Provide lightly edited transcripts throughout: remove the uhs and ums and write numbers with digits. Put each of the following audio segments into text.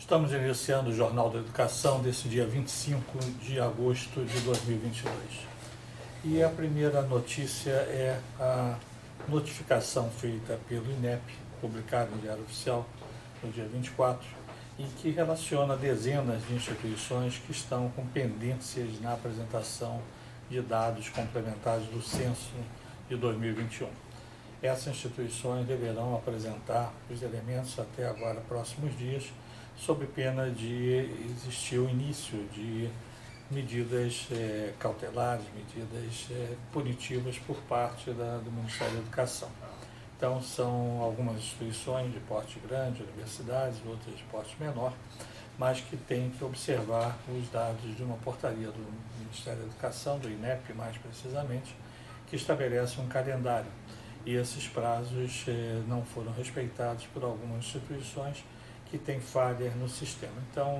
Estamos iniciando o Jornal da Educação desse dia 25 de agosto de 2022. E a primeira notícia é a notificação feita pelo INEP, publicada em Diário Oficial no dia 24, em que relaciona dezenas de instituições que estão com pendências na apresentação de dados complementares do censo de 2021. Essas instituições deverão apresentar os elementos até agora próximos dias, sob pena de existir o início de medidas cautelares, medidas punitivas por parte do Ministério da Educação. Então, são algumas instituições de porte grande, universidades, outras de porte menor, mas que têm que observar os dados de uma portaria do Ministério da Educação, do INEP mais precisamente, que estabelece um calendário. E esses prazos não foram respeitados por algumas instituições que têm falhas no sistema. Então,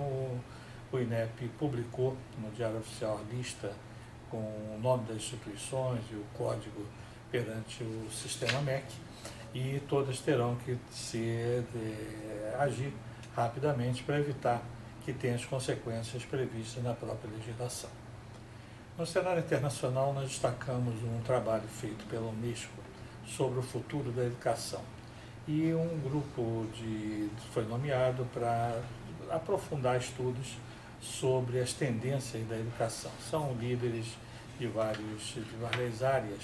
o INEP publicou no Diário Oficial a lista com o nome das instituições e o código perante o sistema MEC, e todas terão que agir rapidamente para evitar que tenha as consequências previstas na própria legislação. No cenário internacional, nós destacamos um trabalho feito pela Unesco sobre o futuro da educação. E um grupo foi nomeado para aprofundar estudos sobre as tendências da educação. São líderes de várias áreas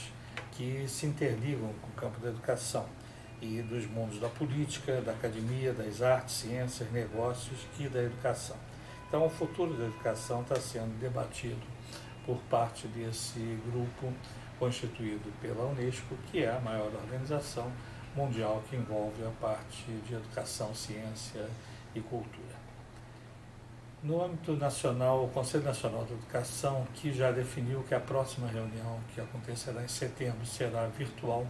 que se interligam com o campo da educação e dos mundos da política, da academia, das artes, ciências, negócios e da educação. Então, o futuro da educação está sendo debatido por parte desse grupo constituído pela Unesco, que é a maior organização mundial que envolve a parte de educação, ciência e cultura. No âmbito nacional, o Conselho Nacional de Educação, que já definiu que a próxima reunião, que acontecerá em setembro, será virtual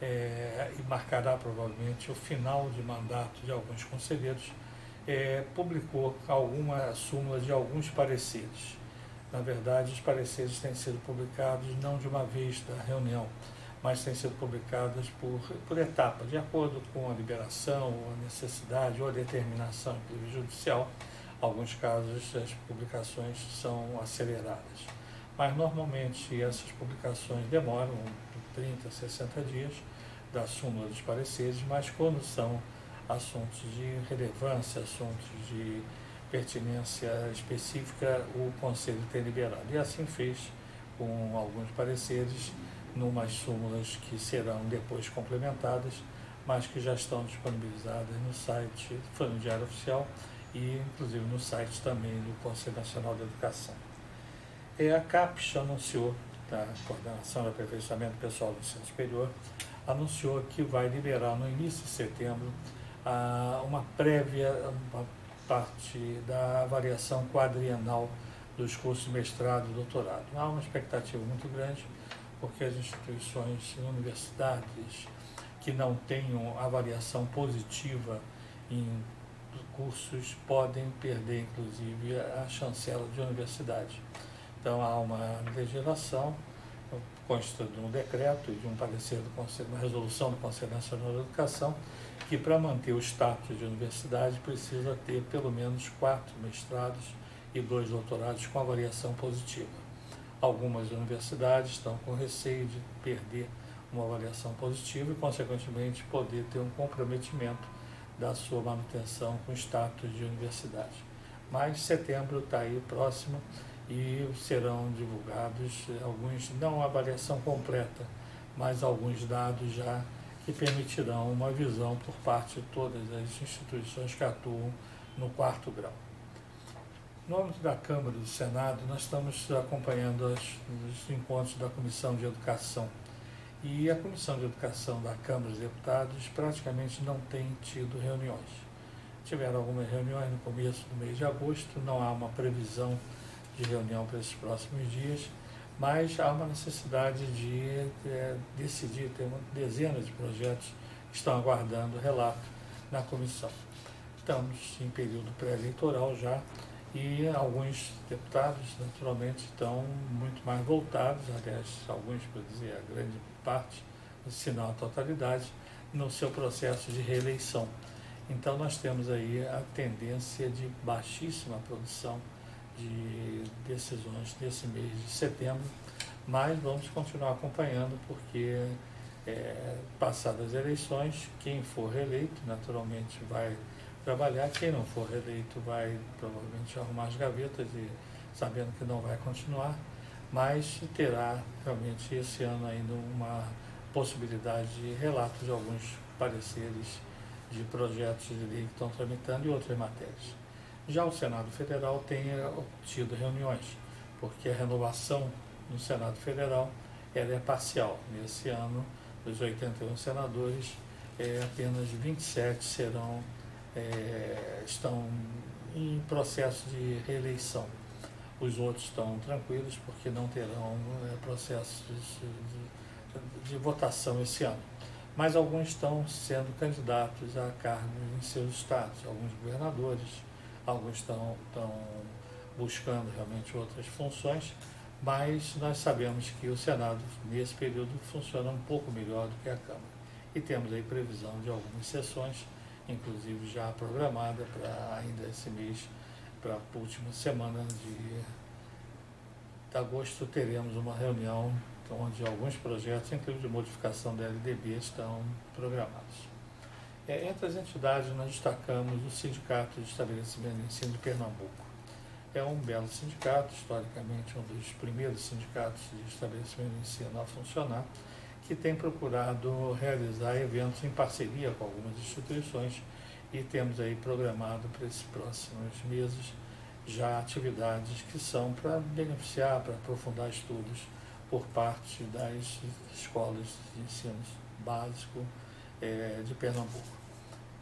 e marcará provavelmente o final de mandato de alguns conselheiros, publicou alguma súmula de alguns pareceres. Na verdade, os pareceres têm sido publicados não de uma vez da reunião, mas têm sido publicados por etapa, de acordo com a liberação, ou a necessidade ou a determinação judicial. Em alguns casos, as publicações são aceleradas. Mas, normalmente, essas publicações demoram 30, 60 dias da súmula dos pareceres, mas quando são assuntos de relevância, assuntos de pertinência específica, o Conselho tem liberado. E assim fez com alguns pareceres, numas súmulas que serão depois complementadas, mas que já estão disponibilizadas no site, foi no Diário Oficial e inclusive no site também do Conselho Nacional de Educação. A CAPES anunciou, a Coordenação de Aperfeiçoamento Pessoal do Ensino Superior, anunciou que vai liberar no início de setembro uma parte da avaliação quadrienal dos cursos de mestrado e doutorado. Há uma expectativa muito grande, porque as instituições e universidades que não tenham avaliação positiva em cursos podem perder, inclusive, a chancela de universidade. Então, há uma legislação, consta de um decreto e de um parecer do Conselho, uma resolução do Conselho Nacional de Educação, que para manter o status de universidade precisa ter pelo menos 4 mestrados e 2 doutorados com avaliação positiva. Algumas universidades estão com receio de perder uma avaliação positiva e, consequentemente, poder ter um comprometimento da sua manutenção com o status de universidade. Mas setembro está aí próximo e serão divulgados alguns, não a avaliação completa, mas alguns dados já que permitirão uma visão por parte de todas as instituições que atuam no 4º grau. No âmbito da Câmara e do Senado, nós estamos acompanhando os encontros da Comissão de Educação. E a Comissão de Educação da Câmara dos Deputados praticamente não tem tido reuniões. Tiveram algumas reuniões no começo do mês de agosto, não há uma previsão de reunião para esses próximos dias, mas há uma necessidade de decidir, tem uma dezena de projetos que estão aguardando relato na comissão. Estamos em período pré-eleitoral já, e alguns deputados, naturalmente, estão muito mais voltados, aliás, alguns, para dizer, a grande parte, se não a totalidade, no seu processo de reeleição. Então nós temos aí a tendência de baixíssima produção de decisões nesse mês de setembro, mas vamos continuar acompanhando porque passadas as eleições, quem for reeleito naturalmente vai trabalhar, quem não for reeleito vai provavelmente arrumar as gavetas e sabendo que não vai continuar, mas terá realmente esse ano ainda uma possibilidade de relato de alguns pareceres de projetos de lei que estão tramitando e outras matérias. Já o Senado Federal tem tido reuniões, porque a renovação no Senado Federal ela é parcial. Nesse ano, dos 81 senadores, apenas 27 estão em processo de reeleição. Os outros estão tranquilos porque não terão processos de votação esse ano. Mas alguns estão sendo candidatos a cargos em seus estados, alguns governadores, alguns estão buscando realmente outras funções, mas nós sabemos que o Senado, nesse período, funciona um pouco melhor do que a Câmara. E temos aí previsão de algumas sessões, inclusive já programada para ainda esse mês, para a última semana de agosto, teremos uma reunião onde alguns projetos, inclusive de modificação da LDB, estão programados. Entre as entidades, nós destacamos o Sindicato de Estabelecimento de Ensino de Pernambuco. É um belo sindicato, historicamente um dos primeiros sindicatos de estabelecimento de ensino a funcionar, que tem procurado realizar eventos em parceria com algumas instituições e temos aí programado para esses próximos meses já atividades que são para beneficiar, para aprofundar estudos por parte das escolas de ensino básico de Pernambuco.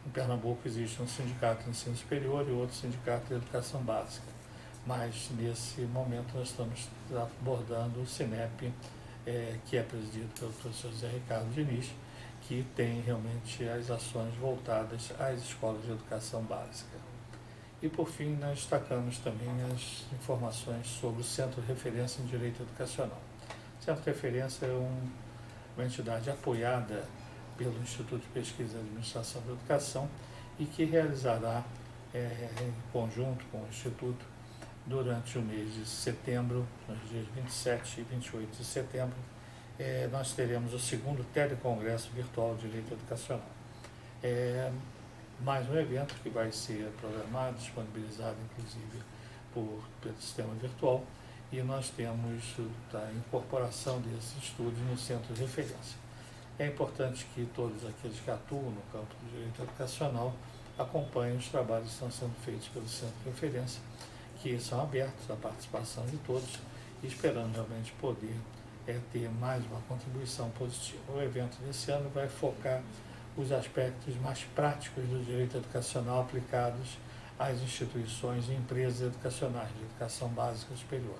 Em Pernambuco existe um sindicato de ensino superior e outro sindicato de educação básica, mas nesse momento nós estamos abordando o SINEP, que é presidido pelo professor José Ricardo Diniz, que tem realmente as ações voltadas às escolas de educação básica. E por fim, nós destacamos também as informações sobre o Centro de Referência em Direito Educacional. O Centro de Referência é uma entidade apoiada pelo Instituto de Pesquisa e Administração da Educação e que realizará, em conjunto com o Instituto, durante o mês de setembro, nos dias 27 e 28 de setembro, nós teremos o segundo Telecongresso Virtual de Direito Educacional. Mais um evento que vai ser programado, disponibilizado inclusive pelo sistema virtual, e nós temos a incorporação desses estudos no centro de referência. É importante que todos aqueles que atuam no campo do direito educacional acompanhem os trabalhos que estão sendo feitos pelo centro de referência, que são abertos à participação de todos, e esperando realmente poder ter mais uma contribuição positiva. O evento desse ano vai focar os aspectos mais práticos do direito educacional aplicados às instituições e empresas educacionais de educação básica superior.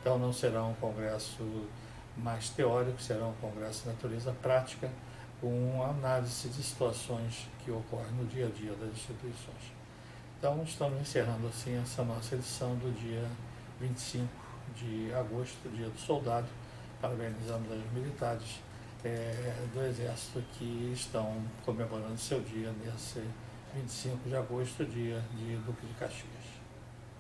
Então não será um congresso mais teórico, será um congresso de natureza prática, com análise de situações que ocorrem no dia a dia das instituições. Então estamos encerrando assim essa nossa edição do dia 25 de agosto, dia do soldado. Parabenizamos os militares do Exército que estão comemorando seu dia nesse 25 de agosto, dia de Duque de Caxias.